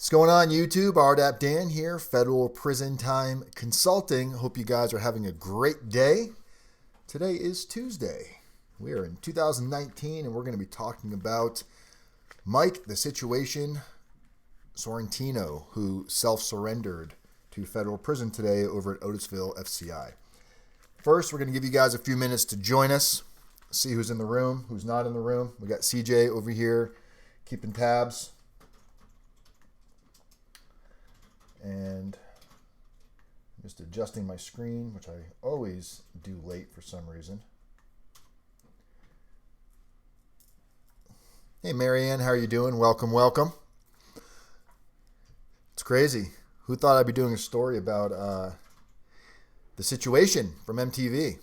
What's going on, YouTube? RDAP Dan here, Federal Prison Time Consulting. Hope you guys are having a great day. Today is Tuesday. We are in 2019, and we're going to be talking about Mike, the situation, Sorrentino, who self-surrendered to federal prison today over at Otisville, FCI. First, we're going to give you guys a few minutes to join us, see who's in the room, who's not in the room. We got CJ over here keeping tabs. And just adjusting my screen, which I always do late for some reason. Hey, Marianne, how are you doing? Welcome, welcome. It's crazy. Who thought I'd be doing a story about the situation from MTV?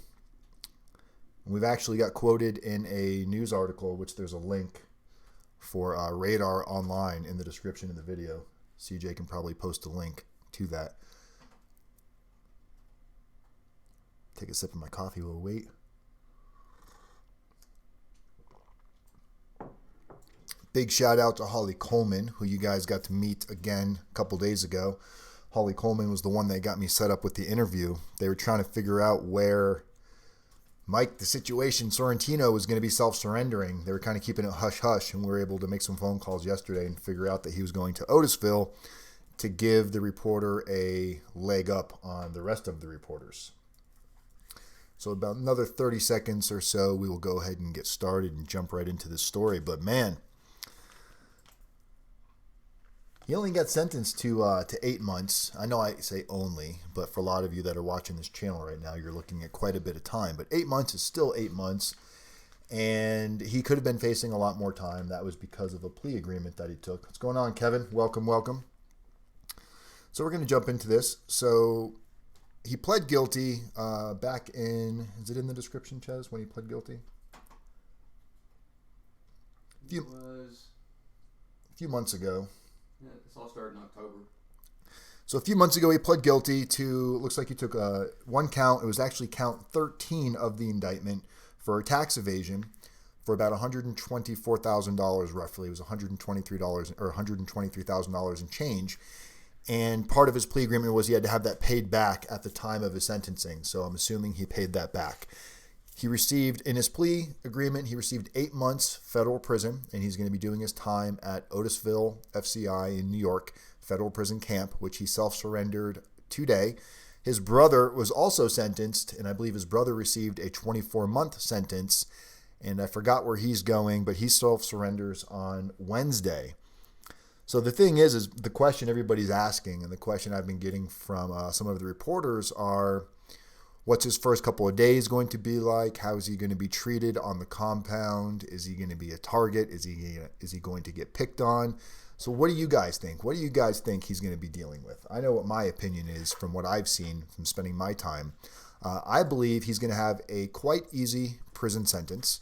We've actually got quoted in a news article, which there's a link for Radar online in the description of the video. CJ can probably post a link to that. Take a sip of my coffee while we wait. Big shout out to Holly Coleman, who you guys got to meet again a couple days ago. Holly Coleman was the one that got me set up with the interview. They were trying to figure out where Mike, the situation, Sorrentino, was going to be self-surrendering. They were kind of keeping it hush-hush, and we were able to make some phone calls yesterday and figure out that he was going to Otisville to give the reporter a leg up on the rest of the reporters. So about another 30 seconds or so, we will go ahead and get started and jump right into this story. But man, he only got sentenced to 8 months. I know I say only, but for a lot of you that are watching this channel right now, you're looking at quite a bit of time. But 8 months is still 8 months, and he could have been facing a lot more time. That was because of a plea agreement that he took. What's going on, Kevin? Welcome, welcome. So we're going to jump into this. So he pled guilty back in, is it in the description, Ches, when he pled guilty? A few months ago. Yeah, this all started in October. So a few months ago, he pled guilty to, looks like he took one count. It was actually count 13 of the indictment for tax evasion for about $124,000 roughly. It was $123 or $123,000 and change. And part of his plea agreement was he had to have that paid back at the time of his sentencing. So I'm assuming he paid that back. He received, in his plea agreement, he received 8 months federal prison, and he's going to be doing his time at Otisville, FCI in New York, federal prison camp, which he self-surrendered today. His brother was also sentenced, and I believe his brother received a 24-month sentence, and I forgot where he's going, but he self-surrenders on Wednesday. So the thing is the question everybody's asking, and the question I've been getting from some of the reporters are, what's his first couple of days going to be like? How is he going to be treated on the compound? Is he going to be a target? Is he going to get picked on? So what do you guys think? What do you guys think he's going to be dealing with? I know what my opinion is from what I've seen from spending my time. I believe he's going to have a quite easy prison sentence.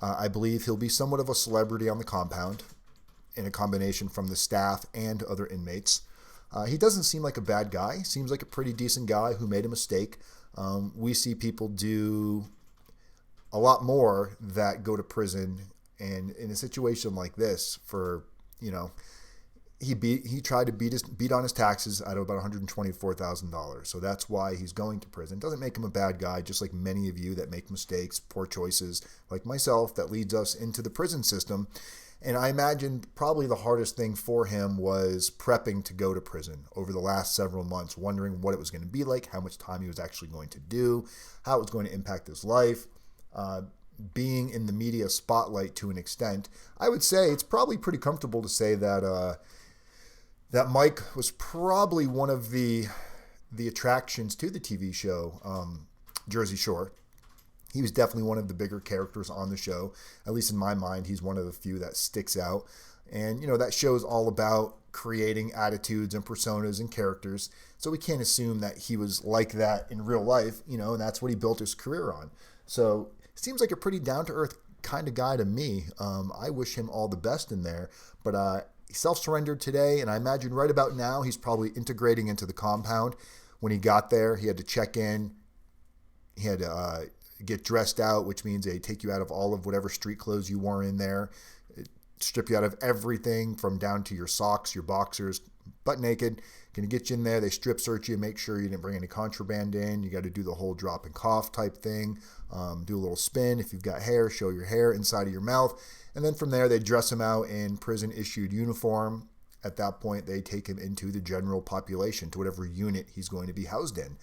I believe he'll be somewhat of a celebrity on the compound in a combination from the staff and other inmates. He doesn't seem like a bad guy. Seems like a pretty decent guy who made a mistake. We see people do a lot more that go to prison, and in a situation like this, for he tried to beat on his taxes out of about $124,000. So that's why he's going to prison. Doesn't make him a bad guy, just like many of you that make mistakes, poor choices, like myself, that leads us into the prison system. And I imagine probably the hardest thing for him was prepping to go to prison over the last several months, wondering what it was going to be like, how much time he was actually going to do, how it was going to impact his life, being in the media spotlight to an extent. I would say it's probably pretty comfortable to say that that Mike was probably one of the attractions to the TV show Jersey Shore. He was definitely one of the bigger characters on the show. At least in my mind, he's one of the few that sticks out. And, that show is all about creating attitudes and personas and characters. So we can't assume that he was like that in real life, and that's what he built his career on. So it seems like a pretty down-to-earth kind of guy to me. I wish him all the best in there. But he self-surrendered today, and I imagine right about now he's probably integrating into the compound. When he got there, he had to check in. He had to get dressed out, which means they take you out of all of whatever street clothes you wore in there, strip you out of everything from down to your socks, your boxers, butt naked, going to get you in there. They strip search you, make sure you didn't bring any contraband in. You got to do the whole drop and cough type thing. Do a little spin. If you've got hair, show your hair inside of your mouth. And then from there, they dress him out in prison-issued uniform. At that point, they take him into the general population, to whatever unit he's going to be housed in.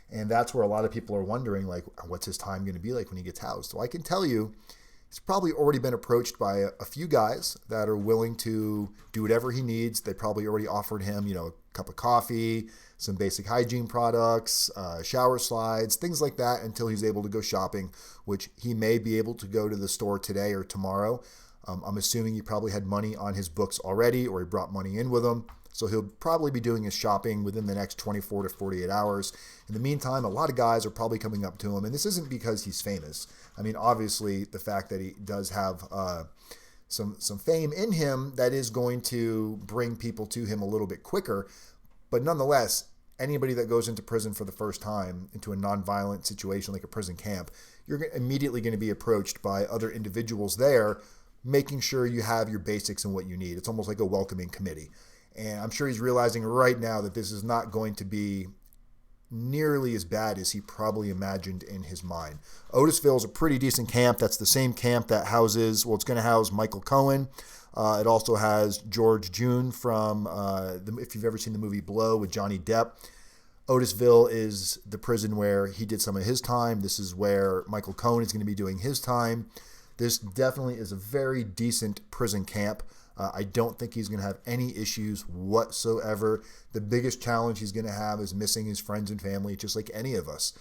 And that's where a lot of people are wondering, like, what's his time going to be like when he gets housed? So I can tell you, he's probably already been approached by a few guys that are willing to do whatever he needs. They probably already offered him, a cup of coffee, some basic hygiene products, shower slides, things like that, until he's able to go shopping, which he may be able to go to the store today or tomorrow. I'm assuming he probably had money on his books already, or he brought money in with him. So he'll probably be doing his shopping within the next 24 to 48 hours. In the meantime, a lot of guys are probably coming up to him, and this isn't because he's famous. I mean, obviously, the fact that he does have some fame in him, that is going to bring people to him a little bit quicker. But nonetheless, anybody that goes into prison for the first time, into a nonviolent situation like a prison camp, you're immediately going to be approached by other individuals there, making sure you have your basics and what you need. It's almost like a welcoming committee. And I'm sure he's realizing right now that this is not going to be nearly as bad as he probably imagined in his mind. Otisville is a pretty decent camp. That's the same camp that houses, well, it's going to house Michael Cohen. It also has George June from, if you've ever seen the movie Blow with Johnny Depp. Otisville is the prison where he did some of his time. This is where Michael Cohen is going to be doing his time. This definitely is a very decent prison camp. I don't think he's going to have any issues whatsoever. The biggest challenge he's going to have is missing his friends and family, just like any of us.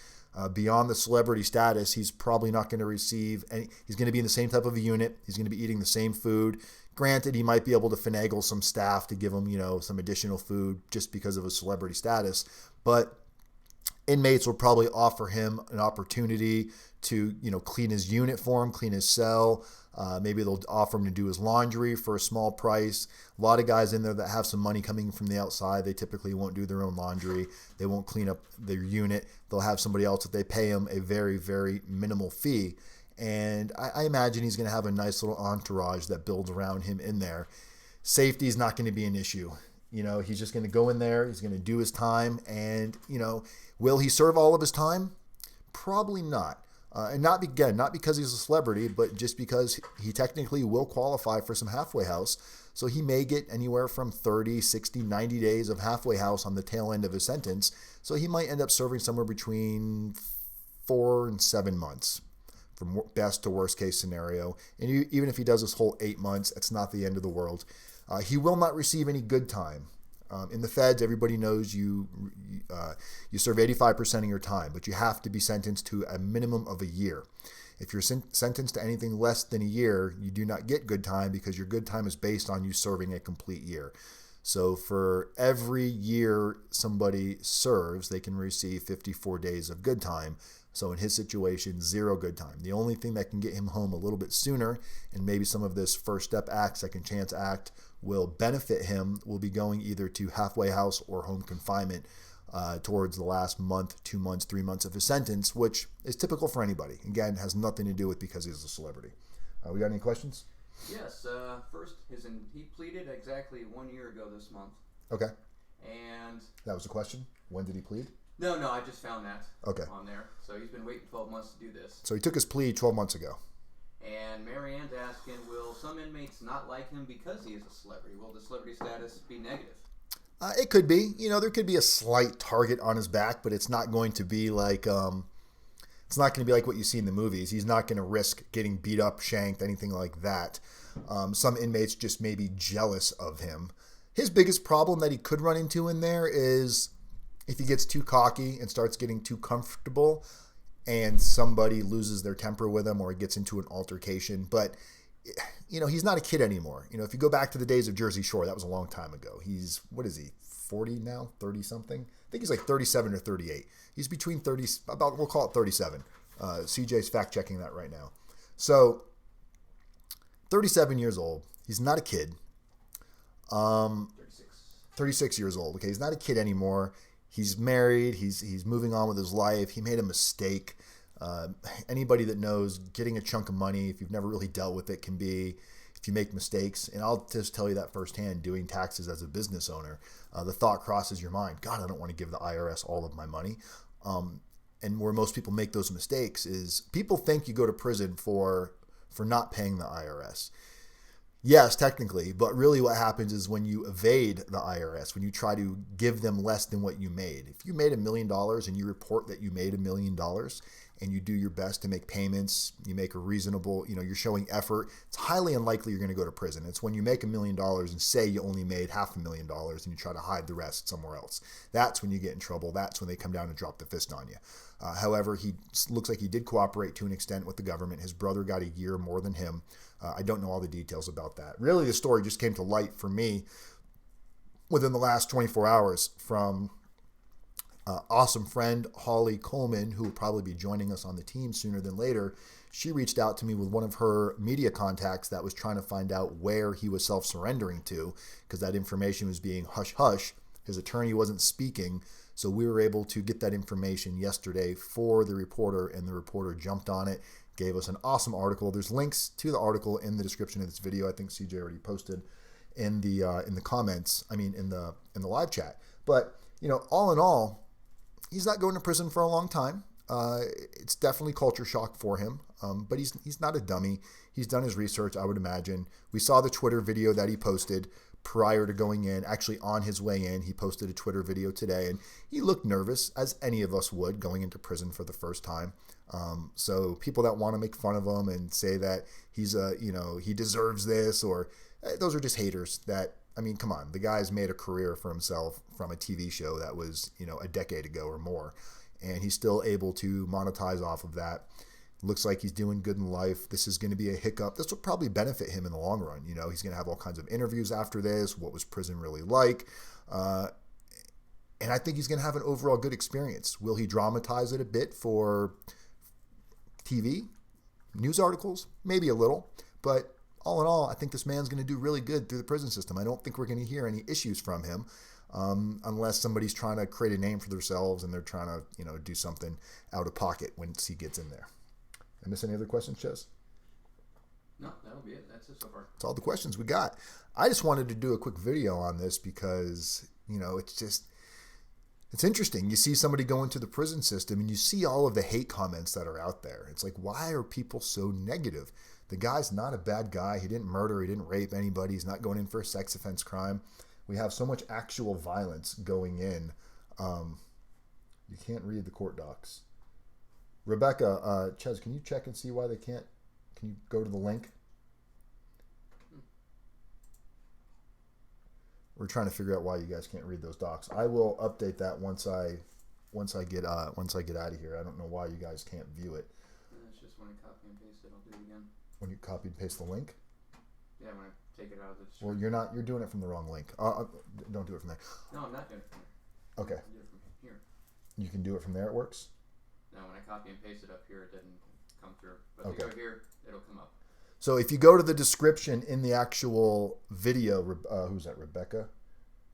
Beyond the celebrity status, he's probably not going to receive any. He's going to be in the same type of a unit. He's going to be eating the same food. Granted, he might be able to finagle some staff to give him, some additional food just because of his celebrity status. But inmates will probably offer him an opportunity to, clean his unit for him, clean his cell. Maybe they'll offer him to do his laundry for a small price. A lot of guys in there that have some money coming from the outside, they typically won't do their own laundry. They won't clean up their unit. They'll have somebody else that they pay him a very, very minimal fee. And I imagine he's going to have a nice little entourage that builds around him in there. Safety is not going to be an issue. He's just going to go in there. He's going to do his time. And, will he serve all of his time? Probably not. And not because he's a celebrity, but just because he technically will qualify for some halfway house. So he may get anywhere from 30, 60, 90 days of halfway house on the tail end of his sentence. So he might end up serving somewhere between 4 and 7 months, from best to worst case scenario. And even if he does this whole 8 months, it's not the end of the world. He will not receive any good time. In the feds, everybody knows you serve 85% of your time, but you have to be sentenced to a minimum of a year. If you're sentenced to anything less than a year, you do not get good time, because your good time is based on you serving a complete year. So for every year somebody serves, they can receive 54 days of good time. So in his situation, 0 good time. The only thing that can get him home a little bit sooner, and maybe some of this First Step Act, Second Chance Act will benefit him, will be going either to halfway house or home confinement towards the last month, 2 months, 3 months of his sentence, which is typical for anybody. Again, has nothing to do with because he's a celebrity. We got any questions? Yes. First, he pleaded exactly 1 year ago this month. Okay. And that was the question? When did he plead? No, I just found that on there. So he's been waiting 12 months to do this. So he took his plea 12 months ago. And Marianne's asking, will some inmates not like him because he is a celebrity? Will the celebrity status be negative? It could be. There could be a slight target on his back, but it's not going to be like it's not going to be like what you see in the movies. He's not going to risk getting beat up, shanked, anything like that. Some inmates just may be jealous of him. His biggest problem that he could run into in there is if he gets too cocky and starts getting too comfortable and somebody loses their temper with him or gets into an altercation. But, he's not a kid anymore. If you go back to the days of Jersey Shore, that was a long time ago. He's, 40 now? 30-something? I think he's like 37 or 38. He's between 30, we'll call it 37. CJ's fact-checking that right now. So, 37 years old. He's not a kid. 36 years old. Okay, he's not a kid anymore. He's married. He's moving on with his life. He made a mistake. Anybody that knows getting a chunk of money, if you've never really dealt with it, can be, if you make mistakes, and I'll just tell you that firsthand, doing taxes as a business owner, the thought crosses your mind, God, I don't want to give the IRS all of my money. And where most people make those mistakes is people think you go to prison for not paying the IRS. Yes, technically, but really what happens is when you evade the IRS, when you try to give them less than what you made. If you made $1 million and you report that you made $1 million and you do your best to make payments, you make a reasonable, you're showing effort, it's highly unlikely you're going to go to prison. It's when you make $1 million and say you only made $500,000 and you try to hide the rest somewhere else. That's when you get in trouble. That's when they come down and drop the fist on you. However, he looks like he did cooperate to an extent with the government. His brother got a year more than him. I don't know all the details about that. Really, the story just came to light for me within the last 24 hours from awesome friend Holly Coleman, who will probably be joining us on the team sooner than later. She reached out to me with one of her media contacts that was trying to find out where he was self-surrendering to, because that information was being hush-hush. His attorney wasn't speaking, so we were able to get that information yesterday for the reporter, and the reporter jumped on it, gave us an awesome article. There's links to the article in the description of this video. I think CJ already posted in the comments. I mean, in the live chat. But all in all, he's not going to prison for a long time. It's definitely culture shock for him. But he's not a dummy. He's done his research, I would imagine. We saw the Twitter video that he posted prior to going in. Actually, on his way in, he posted a Twitter video today, and he looked nervous, as any of us would, going into prison for the first time. So people that want to make fun of him and say that he deserves this, or those are just haters. Come on, the guy's made a career for himself from a TV show that was, a decade ago or more, and he's still able to monetize off of that. Looks like he's doing good in life. This is going to be a hiccup. This will probably benefit him in the long run. He's going to have all kinds of interviews after this. What was prison really like? And I think he's going to have an overall good experience. Will he dramatize it a bit for TV, news articles? Maybe a little. But all in all, I think this man's going to do really good through the prison system. I don't think we're going to hear any issues from him unless somebody's trying to create a name for themselves and they're trying to, do something out of pocket once he gets in there. I miss any other questions, Chess? No, that'll be it. That's it so far. That's all the questions we got. I just wanted to do a quick video on this because, it's interesting. You see somebody go into the prison system and you see all of the hate comments that are out there. It's like, why are people so negative? The guy's not a bad guy. He didn't murder. He didn't rape anybody. He's not going in for a sex offense crime. We have so much actual violence going in. You can't read the court docs. Rebecca, Ches, can you check and see why they can't? Can you go to the link? We're trying to figure out why you guys can't read those docs. I will update that once I get out of here. I don't know why you guys can't view it. It's just when I copy and paste it, I'll do it again. When you copy and paste the link? Yeah, when I take it out of the description. Well, you're doing it from the wrong link. Don't do it from there. No, I'm not doing it from there. Okay. I do it from here. You can do it from there. It works. No, when I copy and paste it up here, it didn't come through. But Okay. if you go here, it'll come up. So if you go to the description in the actual video, who's that, Rebecca?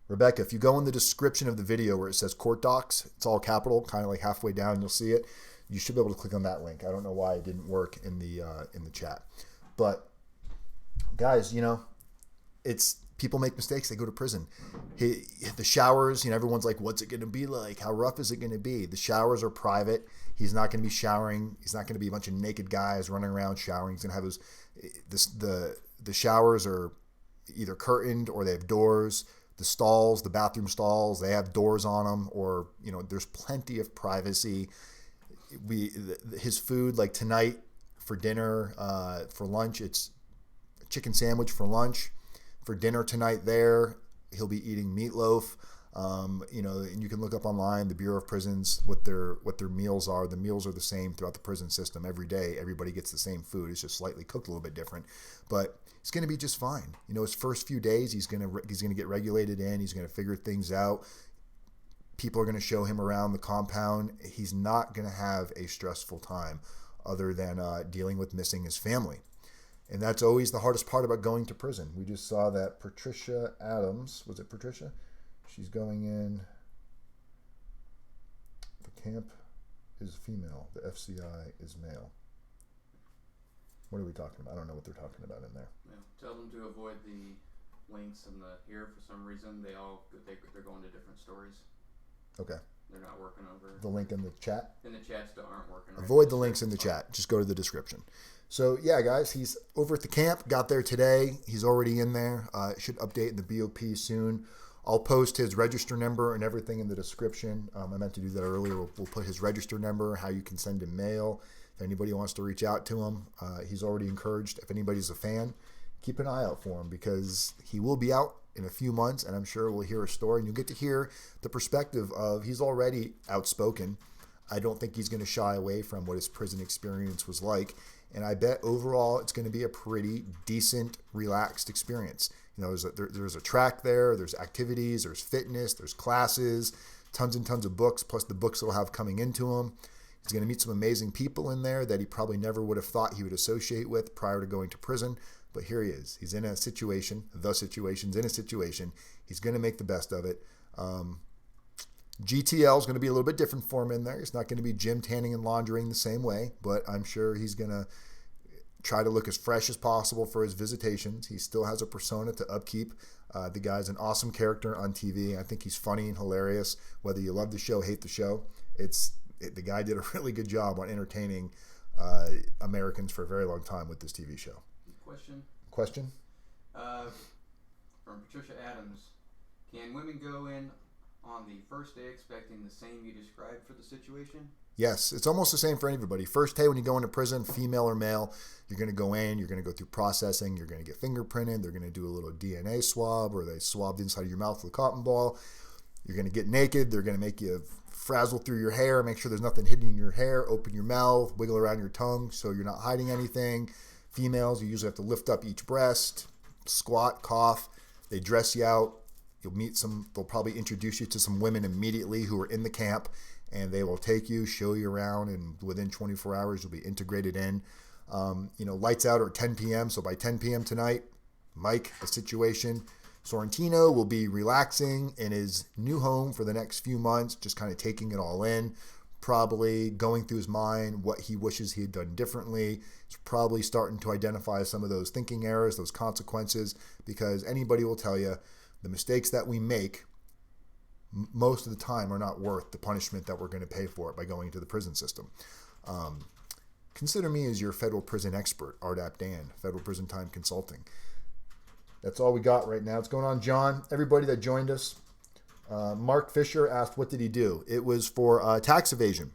Rebecca, if you go in the description of the video where it says court docs, it's all capital, kind of like halfway down, you'll see it. You should be able to click on that link. I don't know why it didn't work in the chat. But guys, it's people make mistakes. They go to prison. The showers, everyone's like, what's it going to be like? How rough is it going to be? The showers are private. He's not going to be showering. He's not going to be a bunch of naked guys running around showering. He's going to have the showers are either curtained or they have doors. The stalls, the bathroom stalls, they have doors on them, or there's plenty of privacy. His food, like tonight for dinner, for lunch, it's a chicken sandwich for lunch. For dinner tonight, he'll be eating meatloaf. And you can look up online the Bureau of Prisons what their meals are. The meals are the same throughout the prison system every day. Everybody gets the same food. It's just slightly cooked a little bit different, but he's going to be just fine. His first few days, he's going to get regulated in. He's going to figure things out. People are going to show him around the compound. He's not going to have a stressful time other than dealing with missing his family. And that's always the hardest part about going to prison. We just saw that Patricia Adams, was it Patricia? She's going in. The camp is female. The FCI is male. What are we talking about? I don't know what they're talking about in there. Yeah. Tell them to avoid the links in the here for some reason. They're going to different stories. Okay. They're not working over. The link in the chat? In the chat still aren't working. Avoid the links in the chat. Just go to the description. So, yeah, guys, he's over at the camp. Got there today. He's already in there. Should update in the BOP soon. I'll post his register number and everything in the description. I meant to do that earlier. We'll put his register number, how you can send him mail. If anybody wants to reach out to him, he's already encouraged. If anybody's a fan, keep an eye out for him because he will be out in a few months, and I'm sure we'll hear a story, and you'll get to hear the perspective of he's already outspoken. I don't think he's going to shy away from what his prison experience was like, and I bet overall it's going to be a pretty decent, relaxed experience. You know, there's a track there, there's activities, there's fitness, there's classes, tons and tons of books, plus the books he'll have coming into him. He's going to meet some amazing people in there that he probably never would have thought he would associate with prior to going to prison. But here he is. He's in a situation. The situation's in a situation. He's going to make the best of it. GTL is going to be a little bit different for him in there. It's not going to be gym tanning and laundering the same way, but I'm sure he's going to try to look as fresh as possible for his visitations. He still has a persona to upkeep. The guy's an awesome character on TV. I think he's funny and hilarious. Whether you love the show, hate the show, the guy did a really good job on entertaining Americans for a very long time with this TV show. Question? From Patricia Adams. Can women go in on the first day expecting the same you described for the situation? Yes, it's almost the same for everybody. First day when you go into prison, female or male, you're going to go in, you're going to go through processing, you're going to get fingerprinted, they're going to do a little DNA swab, or they swab the inside of your mouth with a cotton ball. You're going to get naked, they're going to make you frazzle through your hair, make sure there's nothing hidden in your hair, open your mouth, wiggle around your tongue so you're not hiding anything. Females, you usually have to lift up each breast, squat, cough. They dress you out. You'll meet they'll probably introduce you to some women immediately who are in the camp, and they will take you, show you around, and within 24 hours, you'll be integrated in. Lights out are at 10 p.m., so by 10 p.m. tonight, Mike, the situation, Sorrentino will be relaxing in his new home for the next few months, just kind of taking it all in, probably going through his mind what he wishes he had done differently. He's probably starting to identify some of those thinking errors, those consequences, because anybody will tell you the mistakes that we make most of the time are not worth the punishment that we're going to pay for it by going to the prison system. Consider me as your federal prison expert, RDAP Dan, Federal Prison Time Consulting. That's all we got right now. What's going on, John? Everybody that joined us. Mark Fisher asked, what did he do? It was for tax evasion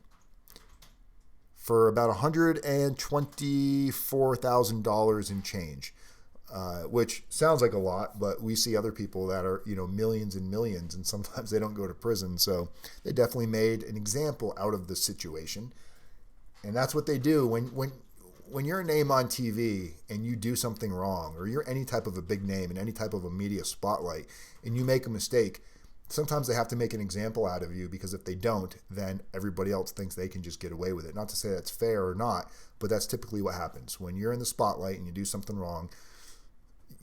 for about $124,000 in change, which sounds like a lot, but we see other people that are, millions and millions, and sometimes they don't go to prison. So they definitely made an example out of the situation. And that's what they do when you're a name on TV and you do something wrong, or you're any type of a big name in any type of a media spotlight, and you make a mistake. Sometimes they have to make an example out of you, because if they don't, then everybody else thinks they can just get away with it. Not to say that's fair or not, but that's typically what happens. When you're in the spotlight and you do something wrong,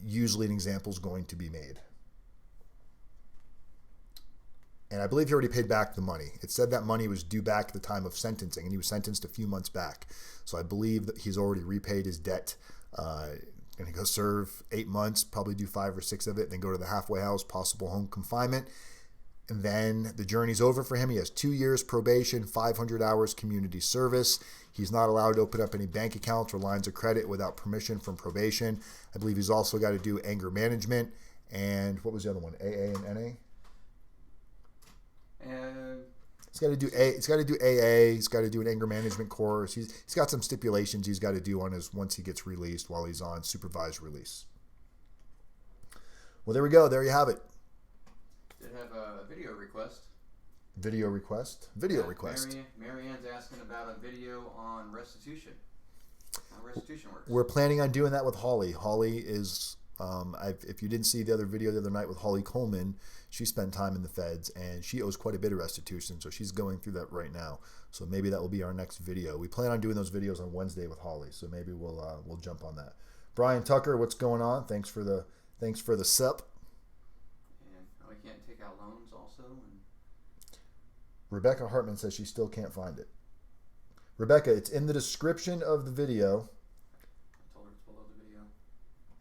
usually an example is going to be made. And I believe he already paid back the money. It said that money was due back at the time of sentencing, and he was sentenced a few months back. So I believe that he's already repaid his debt. Going to go serve 8 months, probably do 5 or 6 of it, then go to the halfway house, possible home confinement. And then the journey's over for him. He has 2 years probation, 500 hours community service. He's not allowed to open up any bank accounts or lines of credit without permission from probation. I believe he's also got to do anger management. And what was the other one? AA and NA? He's got to do AA. He's got to do an anger management course. He's got some stipulations he's got to do once he gets released while he's on supervised release. Well, there we go. There you have it. Did have a video request. Video request. Marianne's asking about a video on restitution. How restitution works. We're planning on doing that with Holly. Holly is, if you didn't see the other video the other night with Holly Coleman, she spent time in the feds and she owes quite a bit of restitution. So she's going through that right now. So maybe that will be our next video. We plan on doing those videos on Wednesday with Holly. So maybe we'll jump on that. Brian Tucker, what's going on? Thanks for the sup. And we can't take out loans also. And Rebecca Hartman says she still can't find it. Rebecca, it's in the description of the video.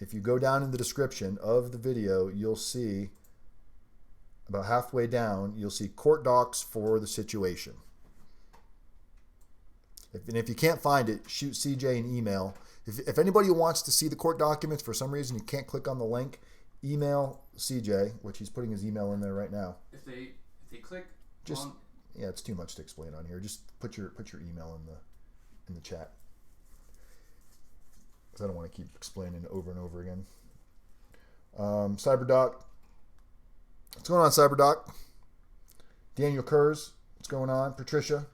If you go down in the description of the video, you'll see about halfway down, you'll see court docs for the situation. If you can't find it, shoot CJ an email. If anybody wants to see the court documents for some reason you can't click on the link, email CJ, which he's putting his email in there right now. If they click just on, yeah, it's too much to explain on here. Just put your email in the chat, because I don't want to keep explaining over and over again. CyberDoc, what's going on, CyberDoc? Daniel Kurz, what's going on? Patricia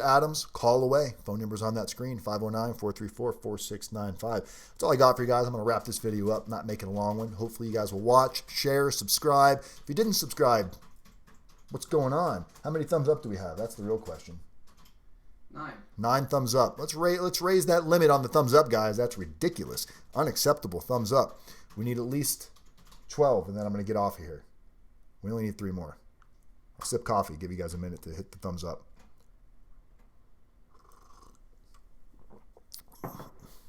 Adams, call away. Phone number's on that screen, 509-434-4695. That's all I got for you guys. I'm going to wrap this video up, not make it a long one. Hopefully you guys will watch, share, subscribe. If you didn't subscribe, what's going on? How many thumbs up do we have? That's the real question. 9. 9 thumbs up. Let's raise that limit on the thumbs up, guys. That's ridiculous. Unacceptable thumbs up. We need at least 12, and then I'm going to get off of here. We only need 3 more. I'll sip coffee, give you guys a minute to hit the thumbs up.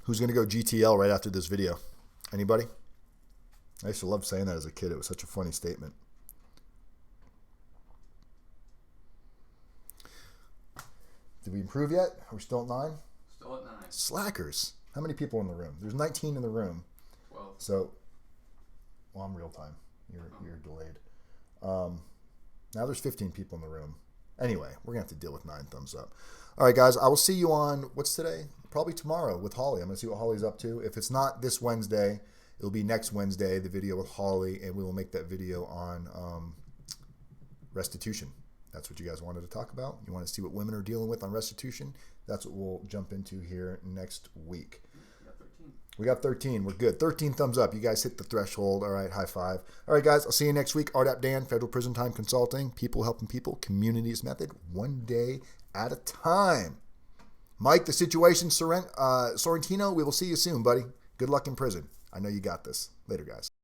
Who's going to go GTL right after this video? Anybody? I used to love saying that as a kid. It was such a funny statement. Did we improve yet? Are we still at 9? Still at 9. Slackers. How many people in the room? There's 19 in the room. 12. So, well, I'm real time. You're delayed. Now there's 15 people in the room. Anyway, we're going to have to deal with 9 thumbs up. All right, guys, I will see you on, what's today? Probably tomorrow with Holly. I'm going to see what Holly's up to. If it's not this Wednesday, it'll be next Wednesday, the video with Holly, and we will make that video on restitution. That's what you guys wanted to talk about. You want to see what women are dealing with on restitution? That's what we'll jump into here next week. We got 13. We're good. 13 thumbs up. You guys hit the threshold. All right, high five. All right, guys, I'll see you next week. RDAP Dan, Federal Prison Time Consulting, people helping people, communities method, one day at a time. Mike, the situation, Sorrentino, we will see you soon, buddy. Good luck in prison. I know you got this. Later, guys.